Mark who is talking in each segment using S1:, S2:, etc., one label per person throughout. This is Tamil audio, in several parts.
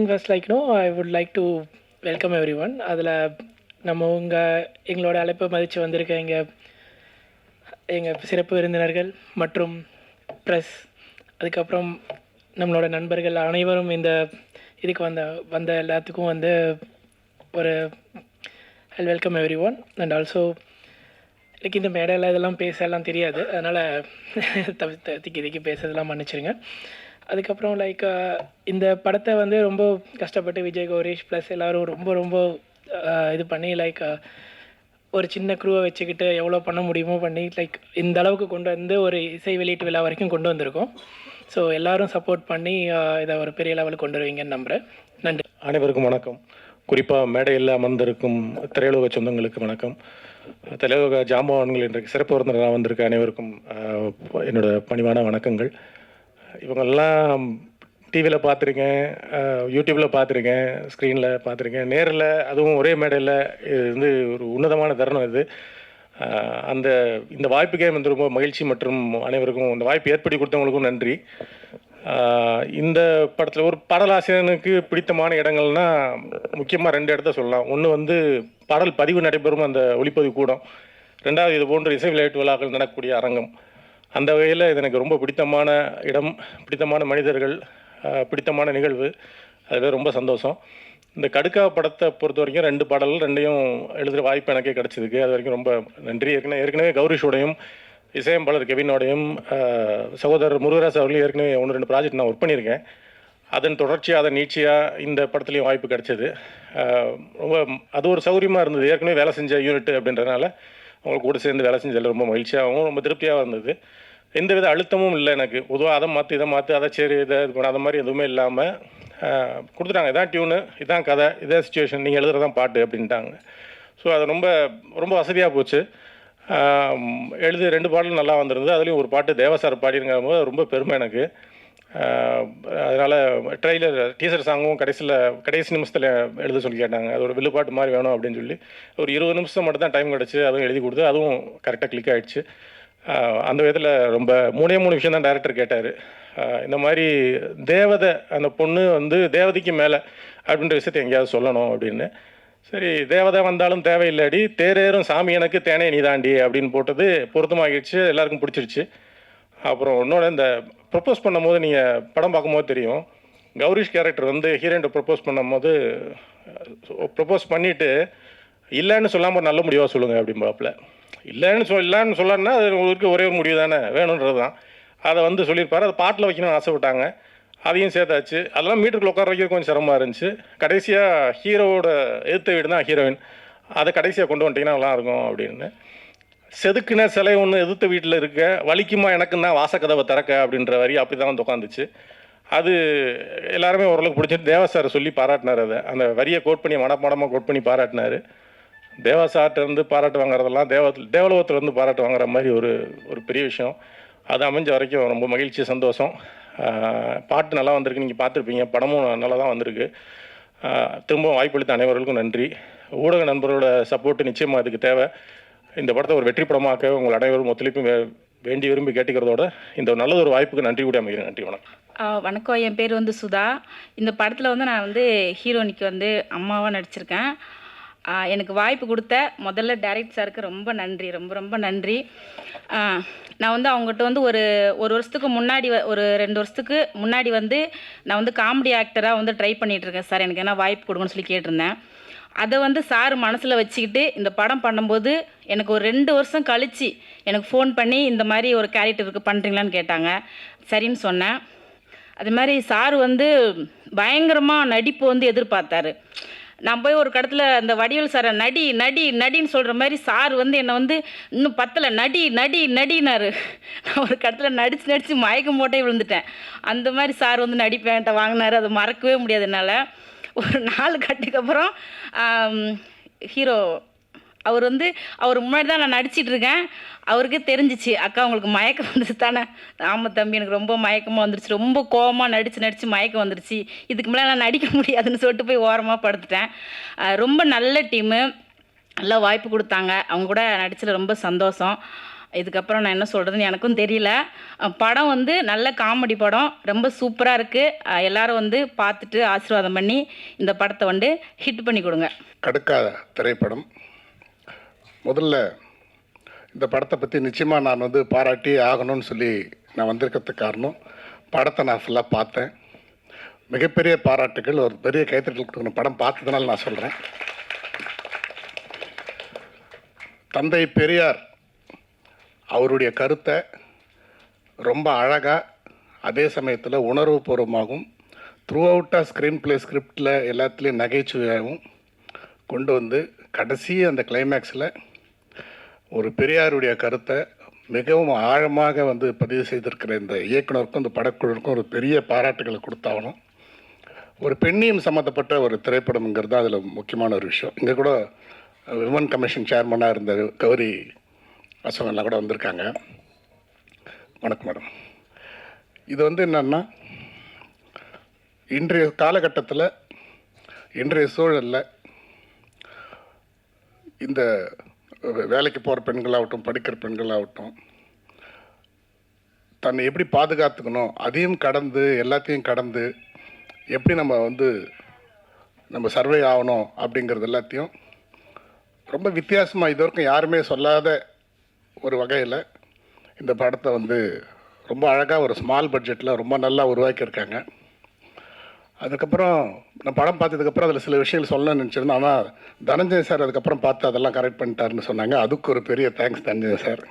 S1: First I would like to welcome every one. அதில் நம்ம எங்களோட அழைப்பை மதித்து வந்திருக்க எங்கள் சிறப்பு விருந்தினர்கள் மற்றும் ப்ரெஸ், அதுக்கப்புறம் நம்மளோட நண்பர்கள் அனைவரும் இந்த இதுக்கு வந்த எல்லாத்துக்கும் ஒரு welcome every one. And also எனக்கு இந்த மேடையில் இதெல்லாம் பேசலாம் தெரியாது, அதனால் திக்கி பேசுறதெல்லாம் மன்னிச்சிருங்க. அதுக்கப்புறம் இந்த படத்தை ரொம்ப கஷ்டப்பட்டு விஜய், கௌரீஷ் ப்ளஸ் எல்லோரும் ரொம்ப இது பண்ணி ஒரு சின்ன க்ரூவை வச்சுக்கிட்டு எவ்வளோ பண்ண முடியுமோ பண்ணி இந்த அளவுக்கு கொண்டு வந்து ஒரு இசை வெளியீட்டு விழா வரைக்கும் கொண்டு வந்திருக்கோம். ஸோ எல்லோரும் சப்போர்ட் பண்ணி இதை ஒரு பெரிய லெவலுக்கு கொண்டு வருவீங்கன்னு நம்புகிறேன். நன்றி.
S2: அனைவருக்கும் வணக்கம். குறிப்பாக மேடையில் அமர்ந்திருக்கும் திரையுலக சொந்தங்களுக்கு வணக்கம். திரையுலக ஜாம்பவான்கள் இன்றைக்கு சிறப்பு விருந்தினராக வந்திருக்க அனைவருக்கும் என்னோட பணிவான வணக்கங்கள். இவங்கெல்லாம் டிவியில் பார்த்துருக்கேன், யூடியூப்பில் பார்த்துருக்கேன், ஸ்க்ரீனில் பார்த்துருக்கேன், நேரில் அதுவும் ஒரே மேடையில். இது ஒரு உன்னதமான தருணம். இது இந்த வாய்ப்புக்கே ரொம்ப மகிழ்ச்சி மற்றும் அனைவருக்கும் இந்த வாய்ப்பு ஏற்படுத்தி கொடுத்தவங்களுக்கும் நன்றி. இந்த படத்தில் ஒரு பாடலாசிரியனுக்கு பிடித்தமான இடங்கள்னால் முக்கியமாக 2 இடத்த சொல்லலாம். ஒன்று பாடல் பதிவு நடைபெறும் அந்த ஒளிப்பதிவு கூடம், 2வது இது போன்ற இசை விளையாட்டு விழாக்கள் நடக்கக்கூடிய அரங்கம். அந்த வகையில் இது எனக்கு ரொம்ப பிடித்தமான இடம், பிடித்தமான மனிதர்கள், பிடித்தமான நிகழ்வு. அதில் ரொம்ப சந்தோஷம். இந்த கடுக்கா படத்தை பொறுத்த வரைக்கும் 2 பாடல்கள் 2யும் எழுதுகிற வாய்ப்பு எனக்கே கிடச்சிருக்கு. அது வரைக்கும் ரொம்ப நன்றி. ஏற்கனவே கௌரிஷோடையும் இசையம்பாளர் கெவினோடையும் சகோதரர் முருகராஜ் அவர்களையும் ஏற்கனவே 1-2 ப்ராஜெக்ட் நான் ஒர்க் பண்ணியிருக்கேன். அதன் தொடர்ச்சியாக அதை நீட்சியாக இந்த படத்துலேயும் வாய்ப்பு கிடச்சிது. ரொம்ப அது ஒரு சௌகரியமாக இருந்தது. ஏற்கனவே வேலை செஞ்ச யூனிட் அப்படின்றதுனால அவங்க கூட சேர்ந்து வேலை செஞ்சதில் ரொம்ப மகிழ்ச்சியாகவும் ரொம்ப திருப்தியாக இருந்தது. எந்தவித அழுத்தமும் இல்லை எனக்கு. பொதுவாக அதை மாற்று இதை மாற்று அதை சரி இதை இது பண்ண, அது மாதிரி எதுவுமே இல்லாமல் கொடுத்துட்டாங்க. இதான் டியூனு, இதான் கதை, இதான் சுச்சுவேஷன், நீங்கள் எழுதுறதான் பாட்டு அப்படின்ட்டாங்க. ஸோ அது ரொம்ப ரொம்ப வசதியாக போச்சு. எழுதி 2 பாடலும் நல்லா வந்திருந்தது. அதுலேயும் ஒரு பாட்டு தேவசார் பாடிருங்கும் போது ரொம்ப பெருமை எனக்கு. அதனால் டீசர் சாங்கும் கடைசி நிமிஷத்தில் எழுத சொல்லி கேட்டாங்க. அது ஒரு வில்லுப்பாட்டு மாதிரி வேணும் அப்படின்னு சொல்லி ஒரு 20 நிமிஷம் மட்டும் தான் டைம் கிடச்சி. அதுவும் எழுதி கொடுத்து அதுவும் கரெக்டாக கிளிக் ஆகிடுச்சு. அந்த விதத்தில் ரொம்ப 3 விஷயம் தான் டைரக்டர் கேட்டார். இந்த மாதிரி தேவதை, அந்த பொண்ணு தேவதைக்கு மேலே அப்படின்ற விஷயத்தை எங்கேயாவது சொல்லணும் அப்படின்னு. சரி, தேவதை வந்தாலும் தேவையில்லாடி, தேரேறும் சாமி எனக்கு தேனே நீதாண்டி அப்படின்னு போட்டது பொருத்தமாகிடுச்சு, எல்லாருக்கும் பிடிச்சிருச்சு. அப்புறம் இன்னொன்று, இந்த ப்ரப்போஸ் பண்ணும்போது நீங்கள் படம் பார்க்கும்போது தெரியும், கௌரிஷ் கேரக்டர் ஹீரோயின்ட்ட ப்ரப்போஸ் பண்ணும்போது ப்ரப்போஸ் பண்ணிவிட்டு இல்லைன்னு சொல்லாமல் ஒரு நல்ல முடிவாக சொல்லுங்கள் அப்படிம்பாப்பில். இல்லைன்னு சொல்லணுன்னா அது உங்களுக்கு ஒரே ஒரு முடிவு தானே வேணுன்றது தான். அதை சொல்லியிருப்பார். அதை பாட்டில் வைக்கணும்னு ஆசைப்பட்டாங்க, அதையும் சேர்த்தாச்சு. அதெல்லாம் மீட்டருக்குள்ள உட்கார வைக்க கொஞ்சம் சிரமமாக இருந்துச்சு. கடைசியாக ஹீரோவோட எதிர்த்த வீடு தான் ஹீரோயின், அதை கடைசியாக கொண்டு வந்துட்டிங்கன்னா நல்லாயிருக்கும் அப்படின்னு. செதுக்குன சிலை ஒன்று எதிர்த்த வீட்டில் இருக்க, வலிக்குமா எனக்குன்னா வாசக்கதவை திறக்க அப்படின்ற வரி அப்படி தான் உட்காந்துச்சு. அது எல்லாருமே ஓரளவுக்கு பிடிச்சிட்டு தேவசாரை சொல்லி பாராட்டினார். அதை அந்த வரியை கோட் பண்ணி மனப்பாடமாக கோட் பண்ணி பாராட்டினார். தேவசார்ட்டேருந்து பாராட்டு வாங்குறதெல்லாம் தேவலோகத்துலேருந்து பாராட்டு வாங்குற மாதிரி ஒரு பெரிய விஷயம். அது அமைஞ்ச வரைக்கும் ரொம்ப மகிழ்ச்சி, சந்தோஷம். பாட்டு நல்லா வந்திருக்கு, நீங்கள் பார்த்துருப்பீங்க. படமும் நல்லா தான் வந்திருக்கு. திரும்பவும் வாய்ப்பளித்த அனைவர்களுக்கும் நன்றி. ஊடக நண்பர்களோட சப்போர்ட்டு நிச்சயமாக அதுக்கு தேவை. இந்த படத்தை ஒரு வெற்றி படமாக்க உங்கள் அனைவரும் ஒத்துழைப்பும் வேண்டி விரும்பி கேட்டுக்கிறதோட இந்த நல்ல ஒரு வாய்ப்புக்கு நன்றி கூட அமைகிறேன். நன்றி, வணக்கம்.
S3: வணக்கம். என் பேர் சுதா. இந்த படத்தில் நான் ஹீரோனிக்கு அம்மாவாக நடிச்சிருக்கேன். எனக்கு வாய்ப்பு கொடுத்த முதல்ல டைரக்டர் சாருக்கு ரொம்ப நன்றி, ரொம்ப நன்றி. நான் அவங்ககிட்ட ஒரு வருஷத்துக்கு முன்னாடி, ஒரு 2 வருஷத்துக்கு முன்னாடி நான் காமெடி ஆக்டராக ட்ரை பண்ணிகிட்ருக்கேன் சார், எனக்கு என்ன வாய்ப்பு கொடுங்கன்னு சொல்லி கேட்டிருந்தேன். அதை சார் மனசில் வச்சுக்கிட்டு இந்த படம் பண்ணும்போது எனக்கு ஒரு 2 வருஷம் கழித்து எனக்கு ஃபோன் பண்ணி இந்த மாதிரி ஒரு கேரக்டருக்கு பண்ணுறீங்களான்னு கேட்டாங்க. சரின்னு சொன்னேன். அது மாதிரி சார் பயங்கரமாக நடிப்பு எதிர்பார்த்தாரு. நான் போய் ஒரு கடத்தில் அந்த வடிவேல் சாரை நடின்னு சொல்கிற மாதிரி சார் என்னை இன்னும் பத்தலை நடினாரு. நான் ஒரு கடத்தில் நடித்து மயக்கம் போட்டே விழுந்துட்டேன். அந்த மாதிரி சார் நடிப்பேன்ட்ட வாங்கினார். அதை மறக்கவே முடியாது என்னால். ஒரு 4 கட்டுக்கு அப்புறம் ஹீரோ அவர் முன்னாடி தான் நான் நடிச்சிட்ருக்கேன். அவருக்கே தெரிஞ்சிச்சு, அக்கா உங்களுக்கு மயக்கம் வந்துருச்சு தானே. ஆமாம் தம்பி, எனக்கு ரொம்ப மயக்கமாக வந்துருச்சு, ரொம்ப கோவமாக நடித்து மயக்கம் வந்துருச்சு, இதுக்கு மேலே நான் நடிக்க முடியாதுன்னு சொல்லிட்டு போய் ஓரமாக படுத்துட்டேன். ரொம்ப நல்ல டீமு. நல்லா வாய்ப்பு கொடுத்தாங்க. அவங்க கூட நடிச்சதில் ரொம்ப சந்தோஷம். இதுக்கப்புறம் நான் என்ன சொல்கிறதுன்னு எனக்கும் தெரியல. படம் வந்து நல்ல காமெடி படம், ரொம்ப சூப்பராக இருக்குது. எல்லாரும் வந்து பார்த்துட்டு ஆசீர்வாதம் பண்ணி இந்த படத்தை வந்து ஹிட் பண்ணி கொடுங்க.
S4: கடுக்காத திரைப்படம். முதல்ல இந்த படத்தை பற்றி நிச்சயமாக நான் வந்து பாராட்டி ஆகணும்னு சொல்லி நான் வந்திருக்கிறதுக்கு காரணம், படத்தை நான் ஃபுல்லாக பார்த்தேன். மிகப்பெரிய பாராட்டுகள், ஒரு பெரிய கைத்தட்டல் கொடுக்கணும். படம் பார்த்ததுனால நான் சொல்கிறேன். தந்தை பெரியார் அவருடைய கருத்தை ரொம்ப அழகாக, அதே சமயத்தில் உணர்வுபூர்வமாகவும், த்ரூ அவுட்டாக ஸ்க்ரீன் ப்ளே ஸ்கிரிப்டில் எல்லாத்துலேயும் நகைச்சுவையாகவும் கொண்டு வந்து கடைசி அந்த கிளைமேக்ஸில் ஒரு பெரியாருடைய கருத்தை மிகவும் ஆழமாக வந்து பதிவு செய்திருக்கிற இந்த இயக்குனருக்கும் இந்த படக்குழுவுக்கும் ஒரு பெரிய பாராட்டுகளை கொடுத்தாகணும். ஒரு பெண்ணியம் சம்மந்தப்பட்ட ஒரு திரைப்படம்ங்கிறது தான் அதில் முக்கியமான ஒரு விஷயம். இங்கே கூட விமன் கமிஷன் சேர்மனாக இருந்த கௌரி அசோகன்லாம் கூட வந்திருக்காங்க. வணக்கம் மேடம். இது வந்து என்னன்னா, இன்றைய காலகட்டத்தில், இன்றைய சூழலில் இந்த வேலைக்கு போகிற பெண்களாகட்டும், படிக்கிற பெண்களாகட்டும், தன்னை எப்படி பாதுகாத்துக்கணும், அதையும் கடந்து, எல்லாத்தையும் கடந்து எப்படி நம்ம வந்து நம்ம சர்வே ஆகணும் அப்படிங்கிறது எல்லாத்தையும் ரொம்ப வித்தியாசமாக, இது வரைக்கும் யாருமே சொல்லாத ஒரு வகையில் இந்த படத்தை வந்து ரொம்ப அழகாக ஒரு ஸ்மால் பட்ஜெட்டில் ரொம்ப நல்லா உருவாக்கியிருக்காங்க. அதுக்கப்புறம் நான் படம் பார்த்ததுக்கப்புறம் அதில் சில விஷயங்கள் சொல்லணும்னு நினச்சிருந்தேன். ஆனால் தனஞ்சய் சார் அதுக்கப்புறம் பார்த்து அதெல்லாம் கரெக்ட் பண்ணிட்டாருன்னு சொன்னாங்க. அதுக்கு ஒரு பெரிய தேங்க்ஸ் தனஞ்சய் சார்.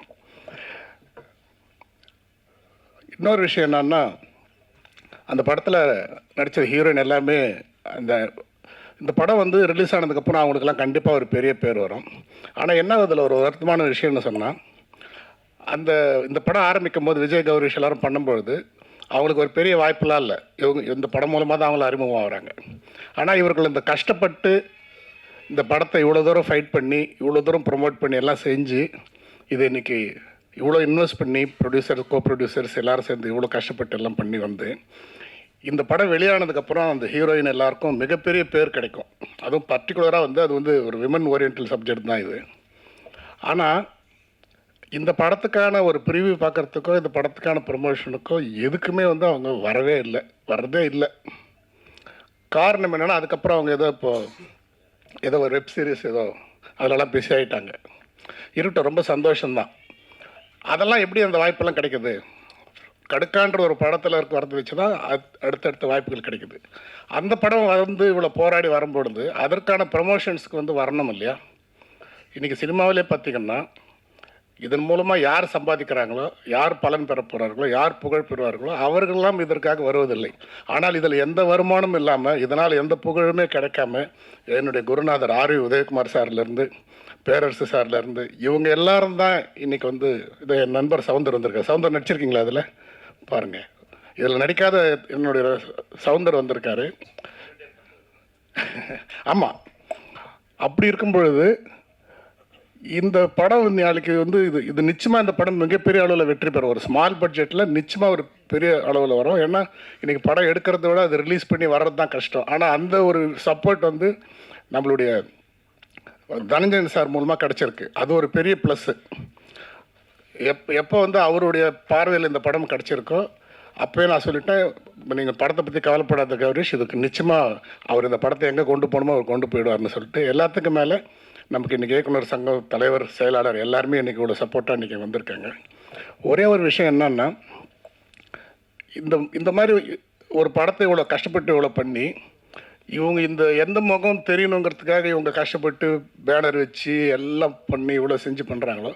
S4: இன்னொரு விஷயம் என்னன்னா, அந்த படத்தில் நடித்த ஹீரோயின் எல்லாமே இந்த படம் வந்து ரிலீஸ் ஆனதுக்கப்புறம் அவங்களுக்கெல்லாம் கண்டிப்பாக ஒரு பெரிய பேர் வரும். ஆனால் என்ன அதில் ஒரு வருத்தமான விஷயம்னு சொன்னால், இந்த படம் ஆரம்பிக்கும் போது விஜய் கௌரிஷ் எல்லாரும் பண்ணும்பொழுது அவங்களுக்கு ஒரு பெரிய வாய்ப்பெல்லாம் இல்லை. இவங்க இந்த படம் மூலமாக தான் அவங்கள அறிமுகம் ஆகிறாங்க. ஆனால் இவர்கள் இந்த கஷ்டப்பட்டு இந்த படத்தை இவ்வளோ தூரம் ஃபைட் பண்ணி, இவ்வளோ தூரம் ப்ரொமோட் பண்ணி எல்லாம் செஞ்சு, இது இன்றைக்கி இவ்வளோ இன்வெஸ்ட் பண்ணி ப்ரொடியூசர், கோ ப்ரொடியூசர்ஸ் எல்லோரும் சேர்ந்து இவ்வளோ கஷ்டப்பட்டு எல்லாம் பண்ணி வந்து இந்த படம் வெளியானதுக்கப்புறம் அந்த ஹீரோயின் எல்லாருக்கும் மிகப்பெரிய பேர் கிடைக்கும். அதுவும் பர்டிகுலராக வந்து அது வந்து ஒரு விமன் ஓரியன்டல் சப்ஜெக்ட் தான் இது. ஆனால் இந்த படத்துக்கான ஒரு ப்ரிவியூ பார்க்குறதுக்கோ, இந்த படத்துக்கான ப்ரொமோஷனுக்கோ எதுக்குமே வந்து அவங்க வரதே இல்லை. காரணம் என்னென்னா, அதுக்கப்புறம் அவங்க ஏதோ ஒரு வெப் சீரிஸ் அதிலெல்லாம் பிஸி ஆகிட்டாங்க. இருக்கட்டும், ரொம்ப சந்தோஷம்தான். அதெல்லாம் எப்படி அந்த வாய்ப்பெல்லாம் கிடைக்குது? கடுக்கான்ற ஒரு படத்தில் வரது வச்சு தான் அடுத்தடுத்த வாய்ப்புகள் கிடைக்குது. அந்த படம் வந்து இவ்வளோ போராடி வரும்பொழுது அதற்கான ப்ரமோஷன்ஸுக்கு வந்து வரணும் இல்லையா? இன்றைக்கி சினிமாவிலே பார்த்திங்கன்னா, இதன் மூலமாக யார் சம்பாதிக்கிறாங்களோ, யார் பலன் பெற போகிறார்களோ, யார் புகழ் பெறுவார்களோ அவர்களெல்லாம் இதற்காக வருவதில்லை. ஆனால் இதில் எந்த வருமானமும் இல்லாமல், இதனால் எந்த புகழுமே கிடைக்காம, என்னுடைய குருநாதர் ஆர்வி உதயகுமார் சார்லேருந்து, பேரரசு சார்லேருந்து, இவங்க எல்லாரும் தான் இன்றைக்கி வந்து இதை என் நண்பர் சவுந்தர் வந்திருக்காரு. சவுந்தர் நடிச்சிருக்கீங்களா? அதில் பாருங்கள், இதில் நடிக்காத என்னுடைய சவுந்தர் வந்திருக்காரு. ஆமாம். அப்படி இருக்கும் பொழுது இந்த படம் நாளைக்கு வந்து இது நிச்சயமாக இந்த படம் மிகப்பெரிய அளவில் வெற்றி பெறும். ஒரு ஸ்மால் பட்ஜெட்டில் நிச்சயமாக ஒரு பெரிய அளவில் வரும். ஏன்னா இன்றைக்கி படம் எடுக்கிறத விட அது ரிலீஸ் பண்ணி வர்றது தான் கஷ்டம். ஆனால் அந்த ஒரு சப்போர்ட் வந்து நம்மளுடைய தனஞ்சயன் சார் மூலமாக கிடச்சிருக்கு. அது ஒரு பெரிய ப்ளஸ்ஸு. எப்போ வந்து அவருடைய பார்வையில் இந்த படம் கிடச்சிருக்கோ அப்போயே நான் சொல்லிட்டேன், நீங்கள் படத்தை பற்றி கவலைப்படாத கௌரிஷ், இதுக்கு நிச்சயமாக அவர் இந்த படத்தை எங்கே கொண்டு போகணுமோ அவர் கொண்டு போயிடுவார்னு சொல்லிட்டு, எல்லாத்துக்கும் மேலே நமக்கு இன்றைக்கி இயக்குனர் சங்கம் தலைவர், செயலாளர் எல்லாருமே இன்றைக்கி இவ்வளோ சப்போர்ட்டாக இன்றைக்கி வந்திருக்காங்க. ஒரே ஒரு விஷயம் என்னன்னா, இந்த மாதிரி ஒரு படத்தை இவ்வளோ கஷ்டப்பட்டு இவ்வளோ பண்ணி இவங்க இந்த எந்த முகம் தெரியணுங்கிறதுக்காக இவங்க கஷ்டப்பட்டு பேனர் வச்சு எல்லாம் பண்ணி இவ்வளோ செஞ்சு பண்ணுறாங்களோ,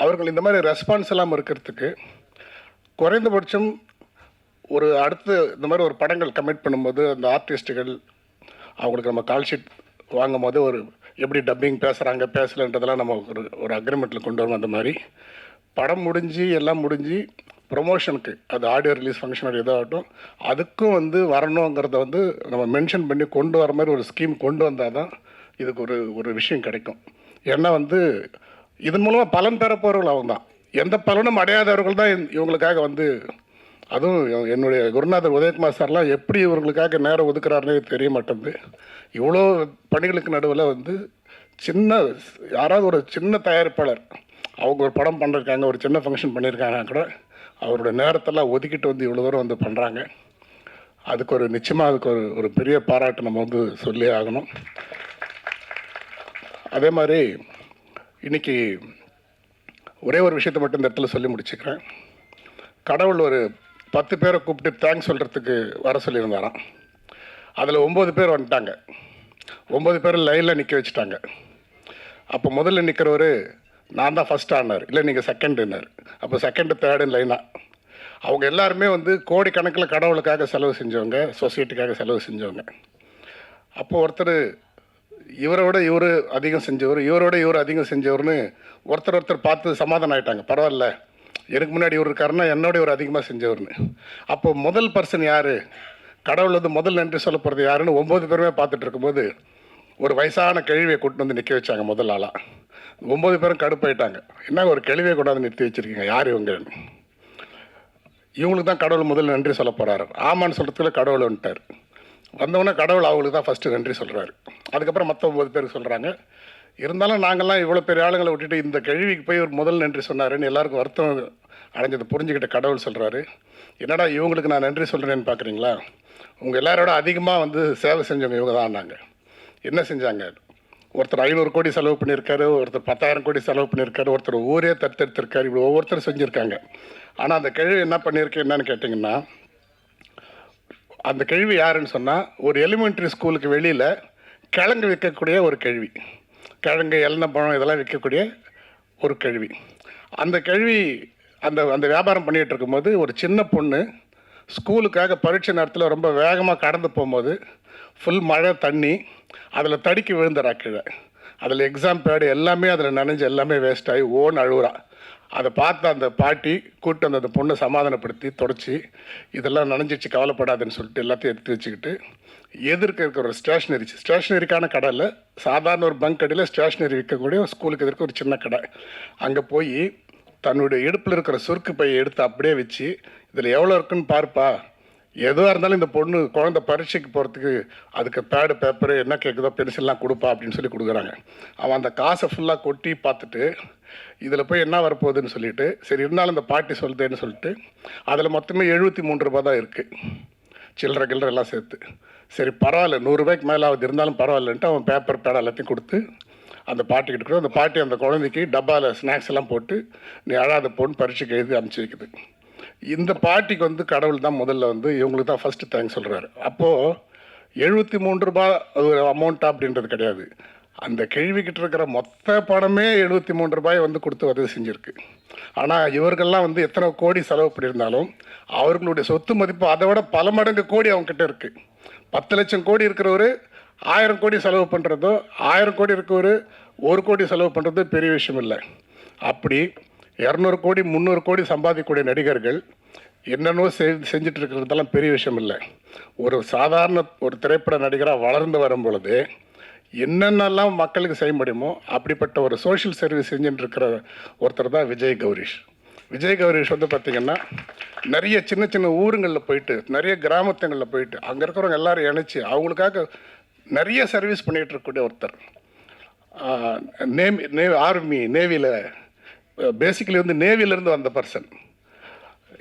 S4: அவர்கள் இந்த மாதிரி ரெஸ்பான்ஸ் எல்லாம் இருக்கிறதுக்கு குறைந்தபட்சம் ஒரு அடுத்து இந்த மாதிரி ஒரு படங்கள் கமிட் பண்ணும்போது அந்த ஆர்டிஸ்ட்டுகள் அவங்களுக்கு நம்ம கால் ஷீட் வாங்கும் போது ஒரு எப்படி டப்பிங் பேசுகிறாங்க பேசலைன்றதெல்லாம் நம்ம ஒரு அக்ரிமெண்ட்டில் கொண்டு வரோம். அந்த மாதிரி படம் முடிஞ்சு எல்லாம் முடிஞ்சு ப்ரொமோஷனுக்கு, அது ஆடியோ ரிலீஸ் ஃபங்க்ஷன் எதாகட்டும், அதுக்கும் வந்து வரணுங்கிறத வந்து நம்ம மென்ஷன் பண்ணி கொண்டு வர மாதிரி ஒரு ஸ்கீம் கொண்டு வந்தால் தான் இதுக்கு ஒரு விஷயம் கிடைக்கும். ஏன்னா வந்து இதன் மூலமாக பலன் பெற போகிறவர்கள் அவங்க தான். எந்த பலனும் அடையாதவர்கள் தான் இவங்களுக்காக வந்து, அதுவும் என்னுடைய குருநாதர் உதயகுமார் சார்லாம் எப்படி இவர்களுக்காக நேரம் ஒதுக்குறாருன்னே தெரிய மாட்டேங்குது. இவ்வளோ பணிகளுக்கு நடுவில் வந்து யாராவது ஒரு சின்ன தயாரிப்பாளர் அவங்க ஒரு படம் பண்ணிருக்காங்க, ஒரு சின்ன ஃபங்க்ஷன் பண்ணியிருக்காங்க கூட அவரோட நேரத்தெல்லாம் ஒதுக்கிட்டு வந்து இவ்வளோ தூரம் வந்து பண்ணுறாங்க. அதுக்கு நிச்சயமாக அதுக்கு ஒரு பெரிய பாராட்டு நம்ம வந்து சொல்லி ஆகணும். அதே மாதிரி இன்றைக்கி ஒரே ஒரு விஷயத்தை மட்டும் இந்த இடத்துல சொல்லி முடிச்சுக்கிறேன். கடவுள் ஒரு 10 பேரை கூப்பிட்டு தேங்க்ஸ் சொல்கிறதுக்கு வர சொல்லியிருந்தாராம். அதில் 9 பேர் வந்துட்டாங்க. 9 பேர் லைனில் நிற்க வச்சுட்டாங்க. அப்போ முதல்ல நிற்கிறவர் நான் தான் ஃபஸ்ட் ஆனார், இல்லை நீங்கள் செகண்டுன்னார். அப்போ செகண்டு தேர்டுன்னு லைனாக அவங்க எல்லாருமே வந்து கோடிக்கணக்கில் கடவுளுக்காக செலவு செஞ்சவங்க, சொசைட்டிக்காக செலவு செஞ்சவங்க. அப்போது ஒருத்தர் இவரை விட இவர் அதிகம் செஞ்சவர், இவரோட இவர் அதிகம் செஞ்சவர்னு ஒருத்தர் பார்த்து சமாதானம் ஆகிட்டாங்க. பரவாயில்ல, எனக்கு முன்னாடி இவர் இருக்காருன்னா என்னோட இவர் அதிகமாக செஞ்சவர்னு. அப்போது முதல் பர்சன் யார், கடவுள் வந்து முதல் நன்றி சொல்ல போகிறது யாருன்னு 9 பேருமே பார்த்துட்டு இருக்கும்போது ஒரு வயசான கேள்வியை கூட்டு வந்து நிற்க வச்சாங்க முதல் ஆளாக. 9 பேரும் கடுப்பாயிட்டாங்க. என்ன ஒரு கேள்வியை கொண்டாந்து நிறுத்தி வச்சுருக்கீங்க, யார் இவங்க? இவங்களுக்கு தான் கடவுள் முதல் நன்றி சொல்ல போகிறாரு. ஆமான்னு சொல்கிறதுக்குள்ள கடவுள் வந்துட்டார். வந்தவொடனே கடவுள் அவங்களுக்கு தான் ஃபஸ்ட்டு நன்றி சொல்கிறாரு. அதுக்கப்புறம் மற்ற 9 பேருக்கு சொல்கிறாங்க. இருந்தாலும் நாங்கள்லாம் இவ்வளோ பெரிய ஆளுங்களை விட்டுட்டு இந்த கேள்விக்கு போய் ஒரு முதல் நன்றி சொன்னாருன்னு எல்லாருக்கும் வருத்தம் அடைஞ்சதை புரிஞ்சுக்கிட்ட கடவுள் சொல்கிறாரு, என்னடா இவங்களுக்கு நான் நன்றி சொல்கிறேன்னு பார்க்குறீங்களா? உங்கள் எல்லாரோட அதிகமாக வந்து சேவை செஞ்சவங்க இவங்க தான். நாங்கள் என்ன செஞ்சாங்க? ஒருத்தர் 500 கோடி செலவு பண்ணியிருக்காரு, ஒருத்தர் 10,000 கோடி செலவு பண்ணியிருக்காரு, ஒருத்தர் ஊரே தத்தெடுத்திருக்காரு. இப்படி ஒவ்வொருத்தரும் செஞ்சுருக்காங்க. ஆனால் அந்த கேள்வி என்ன பண்ணியிருக்கு என்னன்னு கேட்டிங்கன்னா, அந்த கேள்வி யாருன்னு சொன்னால் ஒரு எலிமெண்ட்ரி ஸ்கூலுக்கு வெளியில் கிழங்கு விற்கக்கூடிய ஒரு கேள்வி, கிழங்கு பழம் இதெல்லாம் விற்கக்கூடிய ஒரு கேள்வி. அந்த கேள்வி அந்த வியாபாரம் பண்ணிகிட்டு இருக்கும்போது ஒரு சின்ன பொண்ணு ஸ்கூலுக்காக பரீட்சை நேரத்தில் ரொம்ப வேகமாக கடந்து போகும்போது ஃபுல் மழை தண்ணி அதில் தடுக்கி விழுந்துறா கீழே. அதில் எக்ஸாம் பேடு எல்லாமே அதில் நனைஞ்சு எல்லாமே வேஸ்ட் ஆகி அழுகுறா. அதை பார்த்து அந்த பாட்டி கூப்பிட்டு அந்த பொண்ணை சமாதானப்படுத்தி தொடச்சி இதெல்லாம் நனைஞ்சிச்சு கவலைப்படாதுன்னு சொல்லிட்டு எல்லாத்தையும் எடுத்து வச்சுக்கிட்டு எதிர்க்க இருக்கிற ஒரு ஸ்டேஷ்னரிக்கான கடையில் சாதாரண ஒரு பங்க் கடையில் ஸ்டேஷ்னரி விற்கக்கூடிய ஸ்கூலுக்கு எதிர்க்க ஒரு சின்ன கடை. அங்கே போய் தன்னுடைய இடுப்பில் இருக்கிற சுருக்கு பையை எடுத்து அப்படியே வச்சு இதில் எவ்வளோ இருக்குன்னு பார்ப்பா, எதுவாக இருந்தாலும் இந்த குழந்தை பரீட்சைக்கு போகிறதுக்கு அதுக்கு பேடு பேப்பரு என்ன கேட்குதோ பென்சில்லாம் கொடுப்பா அப்படின்னு சொல்லி கொடுக்குறாங்க. அவன் அந்த காசை ஃபுல்லாக கொட்டி பார்த்துட்டு இதில் போய் என்ன வரப்போகுதுன்னு சொல்லிட்டு சரி இருந்தாலும் இந்த பாட்டி சொல்லுதேன்னு சொல்லிட்டு அதில் மொத்தமே 73 ரூபா தான் இருக்குது, சில்லறை எல்லாம் சேர்த்து. சரி பரவாயில்ல, 100 ரூபாய்க்கு மேலே ஆகுது, இருந்தாலும் பரவாயில்லன்ட்டு அவன் பேப்பர் பேடை எல்லாத்தையும் கொடுத்து அந்த பாட்டிக்கிட்டு இருக்கிற அந்த பாட்டி அந்த குழந்தைக்கு டப்பாவில் ஸ்நாக்ஸ் எல்லாம் போட்டு நீ அழாத பொண்ணு பரீட்சைக்கு எழுதி அனுப்பிச்சி வைக்குது. இந்த பாட்டிக்கு வந்து கடவுள் தான் முதல்ல வந்து இவங்களுக்கு தான் ஃபஸ்ட்டு தேங்க்ஸ் சொல்கிறாரு. அப்போது 73 ரூபா ஒரு அமௌண்ட்டா அப்படின்றது கிடையாது. அந்த கேள்விக்கிட்ட இருக்கிற மொத்த பணமே 73 ரூபாய் வந்து கொடுத்து உதவி செஞ்சுருக்கு. ஆனால் இவர்கள்லாம் வந்து எத்தனை கோடி செலவு பண்ணியிருந்தாலும் அவர்களுடைய சொத்து மதிப்பு அதை விட பல மடங்கு கோடி அவங்ககிட்ட இருக்குது. 10 லட்சம் கோடி இருக்கிறவர் 1000 கோடி செலவு பண்ணுறதோ, 1000 கோடி இருக்கவர் 1 கோடி செலவு பண்ணுறது பெரிய விஷயம் இல்லை. அப்படி 200 கோடி 300 கோடி சம்பாதிக்கக்கூடிய நடிகர்கள் என்னென்னோ செஞ்சுட்டு இருக்கிறதெல்லாம் பெரிய விஷயம் இல்லை. ஒரு சாதாரண ஒரு திரைப்பட நடிகராக வளர்ந்து வரும் பொழுது என்னென்னலாம் மக்களுக்கு செய்ய முடியுமோ அப்படிப்பட்ட ஒரு சோஷியல் சர்வீஸ் செஞ்சுட்டு இருக்கிற ஒருத்தர் தான் விஜய் கௌரீஷ். விஜய் கௌரீஷ் வந்து பார்த்திங்கன்னா நிறைய சின்ன சின்ன ஊருங்களில் போயிட்டு நிறைய கிராமத்துங்களில் போயிட்டு அங்கே இருக்கிறவங்க எல்லோரும் இணைச்சி அவங்களுக்காக நிறைய சர்வீஸ் பண்ணிகிட்டு இருக்கக்கூடிய ஒருத்தர். நேவியில் பேசிக்கலி வந்து நேவியிலேருந்து வந்த பர்சன்.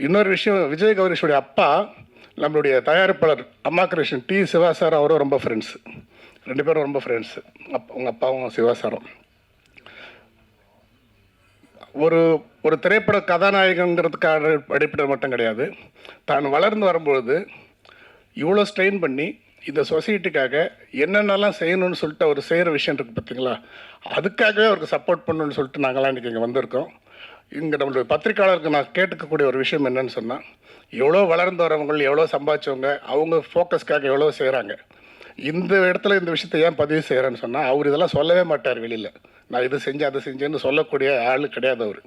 S4: இன்னொரு விஷயம், விஜய் கௌரீஷுடைய அப்பா நம்மளுடைய தயாரிப்பாளர் அம்மா கிருஷ்ணன் டி சிவா சார் அவரும் ரொம்ப ஃப்ரெண்ட்ஸு, 2 பேரும் ரொம்ப ஃப்ரெண்ட்ஸு. உங்கள் அப்பாவும் சிவா சாரும் ஒரு திரைப்பட கதாநாயகங்கிறதுக்கான அடிப்படை மட்டும் கிடையாது. தான் வளர்ந்து வரும்பொழுது இவ்வளோ ஸ்ட்ரெயின் பண்ணி இந்த சொசைட்டிக்காக என்னென்னலாம் செய்யணும்னு சொல்லிட்டு அவர் செய்கிற விஷயம் இருக்குது பார்த்தீங்களா, அதுக்காகவே அவருக்கு சப்போர்ட் பண்ணணும்னு சொல்லிட்டு நாங்களாம் இன்றைக்கி இங்கே வந்திருக்கோம். இங்கே நம்மளுடைய பத்திரிக்கையாளருக்கு நான் கேட்டுக்கக்கூடிய ஒரு விஷயம் என்னன்னு சொன்னால், எவ்வளோ வளர்ந்து வரவங்க எவ்வளோ சம்பாதிச்சவங்க அவங்க ஃபோக்கஸ்க்காக எவ்வளோ செய்கிறாங்க. இந்த இடத்துல இந்த விஷயத்தை ஏன் பதிவு செய்கிறேன்னு சொன்னால், அவர் இதெல்லாம் சொல்லவே மாட்டார் வெளியில். நான் இது செஞ்சேன் அதை செஞ்சேன்னு சொல்லக்கூடிய ஆள் கிடையாது அவர்.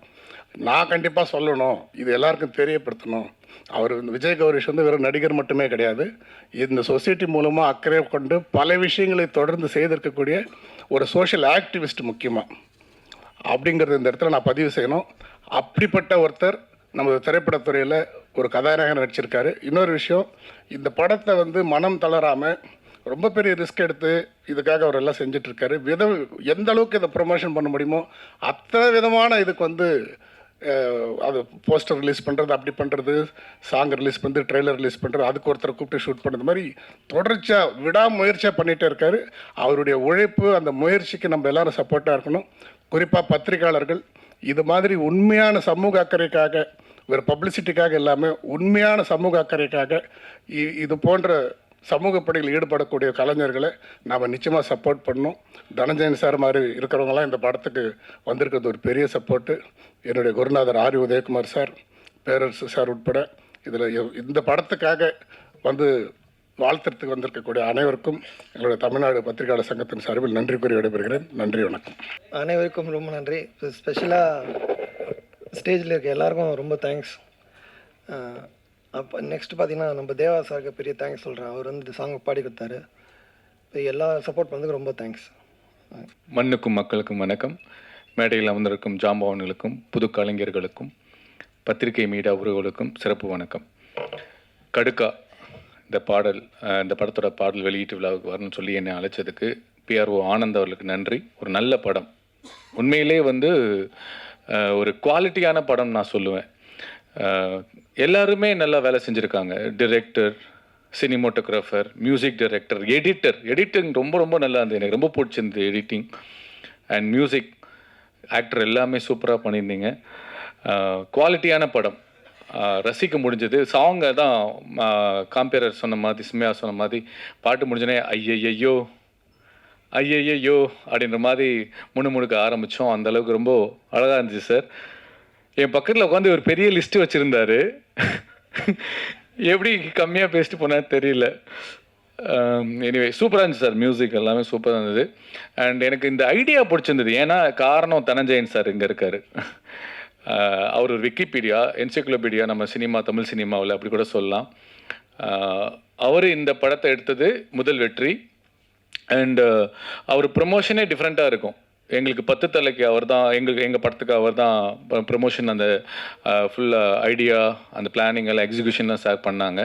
S4: நான் கண்டிப்பாக சொல்லணும், இது எல்லாருக்கும் தெரியப்படுத்தணும். அவர் விஜய் கௌரீஷ் வந்து வெறும் நடிகர் மட்டுமே கிடையாது, இந்த சொசைட்டி மூலமாக அக்கறை கொண்டு பல விஷயங்களை தொடர்ந்து செய்திருக்கக்கூடிய ஒரு சோஷியல் ஆக்டிவிஸ்ட் முக்கியமாக அப்படிங்கிறது இந்த இடத்துல நான் பதிவு செய்யணும். அப்படிப்பட்ட ஒருத்தர் நமது திரைப்படத்துறையில் ஒரு கதாநாயகன் நடிச்சிருக்காரு. இன்னொரு விஷயம், இந்த படத்தை வந்து மனம் தளராமல் ரொம்ப பெரிய ரிஸ்க் எடுத்து இதுக்காக அவர் எல்லாம் செஞ்சிட்ருக்காரு. எந்த அளவுக்கு இதை ப்ரொமோஷன் பண்ண முடியுமோ அத்தனை விதமான இதுக்கு வந்து அது போஸ்டர் ரிலீஸ் பண்ணுறது, அப்படி பண்ணுறது, சாங் ரிலீஸ் பண்ணுறது, ட்ரெய்லர் ரிலீஸ் பண்ணுறது, அதுக்கு ஒருத்தரை கூப்பிட்டு ஷூட் பண்ணுறது மாதிரி தொடர்ச்சியாக விடாமுயற்சியாக பண்ணிகிட்டே இருக்கார். அவருடைய உழைப்பு, அந்த முயற்சிக்கு நம்ம எல்லோரும் சப்போர்ட்டாக இருக்கணும். குறிப்பாக பத்திரிகையாளர்கள் இது மாதிரி உண்மையான சமூக அக்கறைக்காக, ஒரு பப்ளிசிட்டிக்காக இல்லாமல் உண்மையான சமூக அக்கறைக்காக இது போன்ற சமூக பணியில் ஈடுபடக்கூடிய கலைஞர்களை நாம் நிச்சயமாக சப்போர்ட் பண்ணணும். தனஞ்சயன் சார் மாதிரி இருக்கிறவங்களாம் இந்த படத்துக்கு வந்திருக்கிறது ஒரு பெரிய சப்போர்ட்டு. என்னுடைய குருநாதர் ஆர் உதயகுமார் சார், பேரரசு சார் உட்பட இதில் இந்த படத்துக்காக வந்து வாழ்த்துறதுக்கு வந்திருக்கக்கூடிய அனைவருக்கும் எங்களுடைய தமிழ்நாடு பத்திரிகையாளர் சங்கத்தின் சார்பில் நன்றி கூறி விடைபெறுகிறேன். நன்றி, வணக்கம்.
S5: அனைவருக்கும் ரொம்ப நன்றி. ஸ்பெஷலாக ஸ்டேஜில் இருக்க எல்லாருக்கும் ரொம்ப தேங்க்ஸ். அப்போ நெக்ஸ்ட் பார்த்தீங்கன்னா நம்ம தேவா சாருக்கு பெரிய தேங்க்ஸ் சொல்கிறேன். அவர் வந்து இந்த சாங் பாடி கொடுத்தாரு. எல்லா சப்போர்ட் பண்ணதுக்கு ரொம்ப தேங்க்ஸ்.
S6: மண்ணுக்கும் மக்களுக்கும் வணக்கம். மேடையில் அமர்ந்திருக்கும் ஜாம்பவான்களுக்கும் புது கலைஞர்களுக்கும் பத்திரிகை மீடியா உறவுகளுக்கும் சிறப்பு வணக்கம். கடுக்கா இந்த பாடல், இந்த படத்தோட பாடல் வெளியீட்டு விழாவுக்கு வரணும்னு சொல்லி என்னை அழைச்சதுக்கு PRO ஆனந்த் அவர்களுக்கு நன்றி. ஒரு நல்ல படம், உண்மையிலே வந்து ஒரு குவாலிட்டியான படம் நான் சொல்லுவேன். எல்லாருமே நல்லா வேலை செஞ்சுருக்காங்க. Director, cinematographer, music director, editing ரொம்ப ரொம்ப நல்லா இருந்தது. எனக்கு ரொம்ப பிடிச்சிருந்தது எடிட்டிங் அண்ட் மியூசிக். ஆக்டர் எல்லாமே சூப்பராக பண்ணியிருந்தீங்க. குவாலிட்டியான படம், ரசிக்க முடிஞ்சது. சாங்கை தான் காம்பேரர் சொன்ன மாதிரி, சிம்மையா சொன்ன மாதிரி பாட்டு முடிஞ்சோடனே ஐயையோ அப்படின்ற மாதிரி முணுமுணுக்க ஆரம்பித்தோம். அந்தளவுக்கு ரொம்ப அழகாக இருந்துச்சு சார். என் பக்கத்தில் உட்காந்து ஒரு பெரிய லிஸ்ட்டு வச்சுருந்தாரு. எப்படி கம்மியாக பேசிட்டு போனால் தெரியல. எனிவே சூப்பராக இருந்துச்சு சார். மியூசிக் எல்லாமே சூப்பராக இருந்தது. அண்ட் எனக்கு இந்த ஐடியா பிடிச்சிருந்தது. ஏன்னா காரணம் தனஞ்சயன் சார் இங்கே இருக்கார். அவர் ஒரு விக்கிபீடியா, என்சைக்ளோபீடியா நம்ம சினிமா, தமிழ் சினிமாவில் அப்படி கூட சொல்லலாம். அவர் இந்த படத்தை எடுத்தது முதல் வெற்றி. அண்டு அவர் ப்ரமோஷனே டிஃப்ரெண்ட்டாக இருக்கும். எங்களுக்கு 10 தலைக்கு அவர் தான், எங்கள் படத்துக்கு அவர் தான் ப்ரமோஷன், அந்த ஃபுல்லாக ஐடியா, அந்த பிளானிங் எல்லாம் எக்ஸிக்யூஷன்லாம் ஷேர் பண்ணாங்க.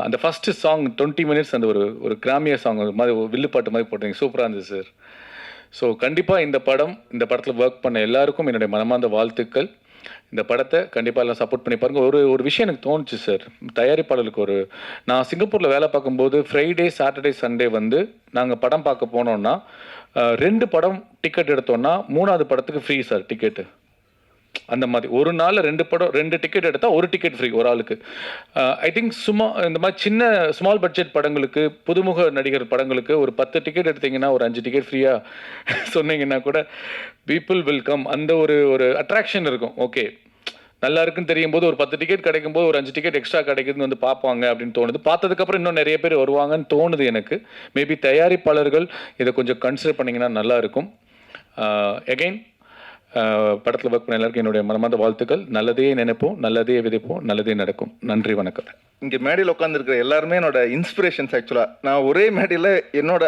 S6: அந்த ஃபஸ்ட்டு சாங் 20 மினிட்ஸ் அந்த ஒரு கிராமிய சாங் மாதிரி வில்லுப்பாட்டு மாதிரி போட்டீங்க. சூப்பராக இருந்துச்சு சார். ஸோ கண்டிப்பாக இந்த படத்தில் ஒர்க் பண்ண எல்லாருக்கும் என்னுடைய மனமார்ந்த வாழ்த்துக்கள். இந்த படத்தை கண்டிப்பாக எல்லாம் சப்போர்ட் பண்ணி பாருங்கள். ஒரு விஷயம் எனக்கு தோணுச்சு சார், தயாரிப்பாளர்களுக்கு நான் சிங்கப்பூரில் வேலை பார்க்கும்போது ஃப்ரைடே, சாட்டர்டே, சண்டே வந்து நாங்கள் படம் பார்க்க போனோன்னா 2 படம் டிக்கெட் எடுத்தோன்னா 3ஆவது படத்துக்கு ஃப்ரீ சார் டிக்கெட்டு. அந்த மாதிரி ஒரு நாளில் 2 டிக்கெட் எடுத்தால் 1 டிக்கெட் ஃப்ரீ ஒரு ஆளுக்கு. ஐ திங்க் இந்த மாதிரி ஸ்மால் பட்ஜெட் படங்களுக்கு, புதுமுக நடிகர் படங்களுக்கு ஒரு 10 டிக்கெட் எடுத்தீங்கன்னா ஒரு 5 டிக்கெட் ஃப்ரீயாக சொன்னீங்கன்னா கூட பீப்புள் வில் கம். அந்த ஒரு அட்ராக்ஷன் இருக்கும். ஓகே, நல்லா இருக்குன்னு தெரியும் போது ஒரு 10 டிக்கெட் கிடைக்கும் போது ஒரு 5 டிக்கெட் எக்ஸ்ட்ரா கிடைக்குதுன்னு வந்து பார்ப்பாங்க அப்படின்னு தோணுது. பார்த்ததுக்கப்புறம் இன்னும் நிறைய பேர் வருவாங்கன்னு தோணுது எனக்கு. மேபி தயாரிப்பாளர்கள் இதை கொஞ்சம் கன்சிடர் பண்ணிங்கன்னா நல்லாயிருக்கும். எகெயின் படத்தில் ஒர்க் பண்ண எல்லாருக்கும் என்னுடைய மனமார்ந்த வாழ்த்துக்கள். நல்லதே நினைப்போம், நல்லதே விதைப்போம், நல்லதே நடக்கும். நன்றி, வணக்கம்.
S7: இங்கே மேடையில் உட்காந்துருக்கிற எல்லாருமே என்னோட இன்ஸ்பிரேஷன்ஸ். ஆக்சுவலாக நான் ஒரே மேடையில்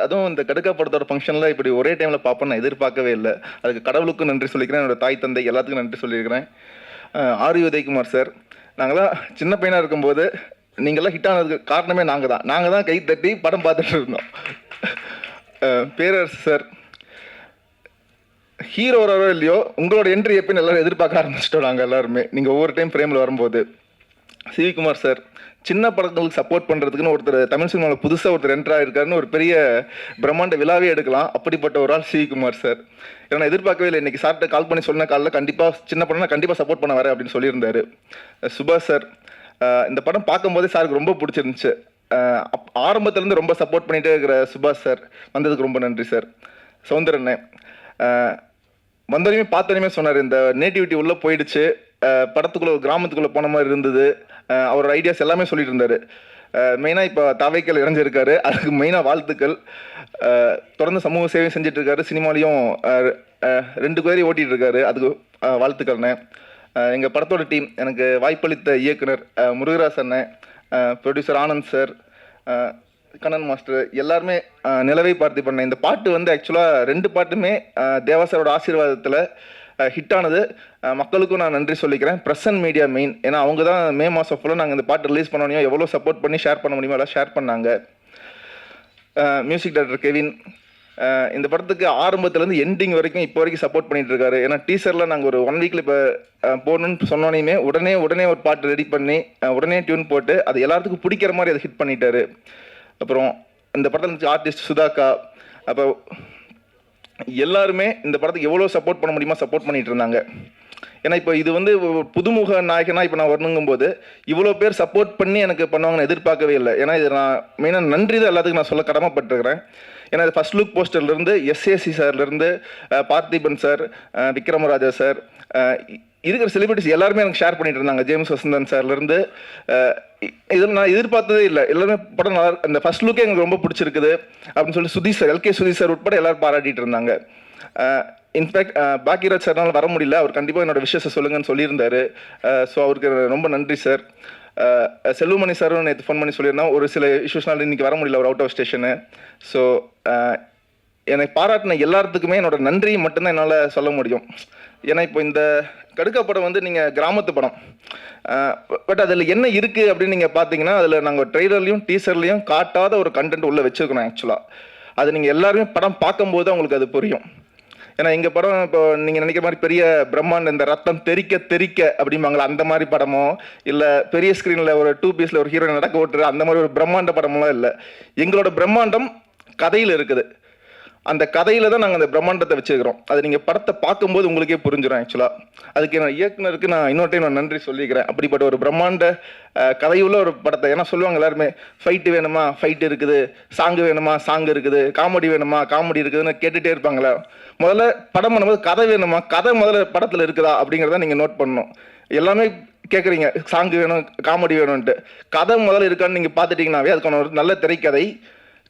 S7: அதுவும் இந்த கடுக்கா படத்தோட ஃபங்க்ஷனில் இப்படி ஒரே டைமில் பார்ப்பேன் நான் எதிர்பார்க்கவே இல்லை. அதுக்கு கடவுளுக்கும் நன்றி சொல்லிக்கிறேன், என்னோட தாய் தந்தை எல்லாத்துக்கும் நன்றி சொல்லியிருக்கிறேன். ஆர் உதயகுமார் சார், நாங்களாம் சின்ன பையனாக இருக்கும்போது நீங்களாம் ஹிட் ஆனதுக்கு காரணமே நாங்கள் தான் கை தட்டி படம் பார்த்துட்டு இருந்தோம். பேரரசு சார், ஹீரோ வரோ இல்லையோ உங்களோட என்ட்ரி எப்படின்னு எல்லாரும் எதிர்பார்க்க ஆரம்பிச்சிட்டோம் நாங்கள் எல்லாருமே, நீங்கள் ஒவ்வொரு டைம் ஃப்ரேமில் வரும்போது. சிவிகுமார் சார், சின்ன படங்களுக்கு சப்போர்ட் பண்ணுறதுக்குன்னு ஒருத்தர் தமிழ் சினிமாவில் புதுசாக ஒருத்தர் என்ட்ரு ஆகிருக்காருன்னு ஒரு பெரிய பிரம்மாண்ட விழாவே எடுக்கலாம். அப்படிப்பட்ட ஒரு ஆள் சிவிகுமார் சார். ஏன்னா நான் எதிர்பார்க்கவே இல்லை. இன்றைக்கி சார்கிட்ட கால் பண்ணி சொன்ன காலில் கண்டிப்பாக சின்ன படம்னா கண்டிப்பாக சப்போர்ட் பண்ண வரேன் அப்படின்னு சொல்லியிருந்தாரு. சுபாஷ் சார், இந்த படம் பார்க்கும்போதே சாருக்கு ரொம்ப பிடிச்சிருந்துச்சு. ஆரம்பத்துலேருந்து ரொம்ப சப்போர்ட் பண்ணிகிட்டே இருக்கிற சுபாஷ் சார், வந்ததுக்கு ரொம்ப நன்றி சார். சௌந்தரண்ணே, வந்தோடனே பார்த்தோன்னே சொன்னார், இந்த நேட்டிவிட்டி உள்ளே போயிடுச்சு, படத்துக்குள்ளே கிராமத்துக்குள்ளே போன மாதிரி இருந்தது. அவரோட ஐடியாஸ் எல்லாமே சொல்லிட்டு இருந்தார். மெயினாக இப்போ தவைக்கல் இறஞ்சிருக்காரு, அதுக்கு மெயினாக வாழ்த்துக்கள். தொடர்ந்து சமூக சேவை செஞ்சிட்ருக்காரு. சினிமாலையும் 2 பேரையும் ஓட்டிகிட்டு இருக்காரு, அதுக்கு வாழ்த்துக்கள்ண்ணே. எங்கள் படத்தோட டீம், எனக்கு வாய்ப்பளித்த இயக்குனர் முருகராஜ் அண்ணன், producer Anand sir, Kannan master, எல்லாருமே நிலவை பார்த்து பண்ணேன். இந்த பாட்டு வந்து ஆக்சுவலாக 2 பாட்டுமே தேவாசரோட ஆசீர்வாதத்தில் ஹிட் ஆனது. மக்களுக்கும் நான் நன்றி சொல்லிக்கிறேன். ப்ரெஸ் அண்ட் மீடியா மெயின், ஏன்னா அவங்க தான் மே மாதம் ஃபுல்லாக நாங்கள் இந்த பாட்டு ரிலீஸ் பண்ணோம் எவ்வளோ சப்போர்ட் பண்ணி ஷேர் பண்ண முடியுமோ எல்லாம் ஷேர் பண்ணாங்க. மியூசிக் டைரக்டர் கெவின் இந்த படத்துக்கு ஆரம்பத்துலேருந்து எண்டிங் வரைக்கும் இப்போ வரைக்கும் சப்போர்ட் பண்ணிட்டு இருக்காரு. ஏன்னா டீசரில் நாங்கள் ஒரு 1 வீக்கில் இப்போ போடணும்னு சொன்னோன்னே உடனே ஒரு பாட்டு ரெடி பண்ணி உடனே டியூன் போட்டு அது எல்லாத்துக்கும் பிடிக்கிற மாதிரி அதை ஹிட் பண்ணிட்டாரு. அப்புறம் இந்த படத்தில் ஆர்டிஸ்ட் சுதாக்கா, அப்போ எல்லாருமே இந்த படத்துக்கு எவ்வளோ சப்போர்ட் பண்ண முடியுமா சப்போர்ட் பண்ணிட்டு இருந்தாங்க. ஏன்னா இப்போ இது வந்து புதுமுக நாயகனா இப்போ நான் வரணுங்கும்போது இவ்வளோ பேர் சப்போர்ட் பண்ணி எனக்கு பண்ணுவாங்கன்னு எதிர்பார்க்கவே இல்லை. ஏன்னா இது நான் மெயினாக நன்றி தான் எல்லாத்துக்கும் நான் சொல்ல கடமைப்பட்டிருக்கிறேன். ஏன்னா இது ஃபர்ஸ்ட் லுக் போஸ்டர்லேருந்து எஸ்ஏசி சார்லேருந்து பார்த்திபன் சார், விக்ரமராஜா சார், இருக்கிற செலிபிரிட்டிஸ் எல்லாருமே எனக்கு ஷேர் பண்ணிட்டு இருந்தாங்க. ஜேம்ஸ் வசந்தன் சார்லேருந்து இதில் நான் எதிர்பார்த்ததே இல்லை. எல்லாருமே படம் நல்லா அந்த ஃபர்ஸ்ட் லுக்கே எனக்கு ரொம்ப பிடிச்சிருக்குது அப்படின்னு சொல்லி Sudhish sir, LK Sudhish sir உட்பட எல்லாரும் பாராட்டிட்டு இருந்தாங்க. இன்ஃபேக்ட் பாக்கியராஜ் சார்னால வர முடியல, அவர் கண்டிப்பாக என்னோட விஷயத்தை சொல்லுங்கன்னு சொல்லியிருந்தாரு. ஸோ அவருக்கு ரொம்ப நன்றி சார். செல்வமணி சாரும் நேற்று ஃபோன் பண்ணி சொல்லியிருந்தேன், ஒரு சில இஷ்யூஸ்னால இன்னைக்கு வர முடியல, ஒரு அவுட் ஆஃப் ஸ்டேஷனு. ஸோ என்னை பாராட்டின எல்லாத்துக்குமே என்னோட நன்றி மட்டும்தான் என்னால் சொல்ல முடியும். ஏன்னா இப்போ இந்த கடுக்கா படம் வந்து நீங்கள் கிராமத்து படம், பட் அதில் என்ன இருக்குது அப்படின்னு நீங்கள் பார்த்தீங்கன்னா அதில் நாங்கள் ட்ரெய்லர்லையும் டீசர்லையும் காட்டாத ஒரு கண்டென்ட் உள்ளே வச்சுருக்கணும். ஆக்சுவலாக அது நீங்கள் எல்லாருமே படம் பார்க்கும்போது அவங்களுக்கு அது புரியும். ஏன்னா எங்கள் படம் இப்போ நீங்கள் நினைக்கிற மாதிரி பெரிய பிரம்மாண்டம், இந்த ரத்தம் தெறிக்க தெறிக்க அப்படிம்பாங்களா அந்த மாதிரி படமோ, இல்லை பெரிய ஸ்க்ரீனில் ஒரு 2 பீஸில் ஒரு ஹீரோயின் நடக்க ஓட்டுற அந்த மாதிரி ஒரு பிரம்மாண்ட படமெல்லாம் இல்லை. எங்களோட பிரம்மாண்டம் கதையில் இருக்குது. அந்த கதையில் தான் நாங்கள் அந்த பிரம்மாண்டத்தை வச்சுக்கிறோம். அது நீங்கள் படத்தை பார்க்கும்போது உங்களுக்கே புரிஞ்சிடும். ஆக்சுவலாக அதுக்கு நான் இயக்குனருக்கு நான் இன்னொரு டைம் நான் நன்றி சொல்லிக்கிறேன். அப்படிப்பட்ட ஒரு பிரம்மாண்ட கதையுள்ள ஒரு படத்தை, ஏன்னா சொல்லுவாங்க எல்லாருமே ஃபைட்டு வேணுமா ஃபைட் இருக்குது, சாங்கு வேணுமா சாங் இருக்குது, காமெடி வேணுமா காமெடி இருக்குதுன்னு கேட்டுகிட்டே இருப்பாங்களா. முதல்ல படம் பண்ணும்போது கதை வேணுமா, கதை முதல்ல படத்தில் இருக்குதா அப்படிங்கிறத நீங்கள் நோட் பண்ணணும். எல்லாமே கேட்குறீங்க சாங்கு வேணும் காமெடி வேணும்ன்ட்டு, கதை முதல்ல இருக்கான்னு நீங்கள் பார்த்துட்டிங்கனாவே அதுக்கான ஒரு நல்ல திரைக்கதை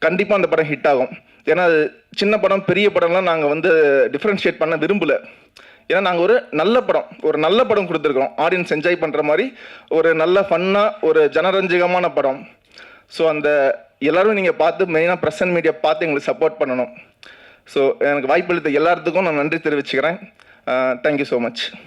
S7: கண்டிப்பாக அந்த படம் ஹிட் ஆகும். ஏன்னா அது சின்ன படம் பெரிய படம்லாம் நாங்கள் வந்து டிஃப்ரென்ஷியேட் பண்ண விரும்பலை. ஏன்னா நாங்கள் ஒரு நல்ல படம் கொடுத்துருக்கோம், ஆடியன்ஸ் என்ஜாய் பண்ணுற மாதிரி ஒரு நல்ல ஃபன்னாக ஒரு ஜனரஞ்சகமான படம். ஸோ அந்த எல்லோரும் நீங்கள் பார்த்து மெயினாக ப்ரெஸ் அண்ட் மீடியா பார்த்து எங்களுக்கு சப்போர்ட் பண்ணணும். ஸோ எனக்கு வாய்ப்பளித்த எல்லாத்துக்கும் நான் நன்றி தெரிவிச்சுக்கிறேன். Thank you so much.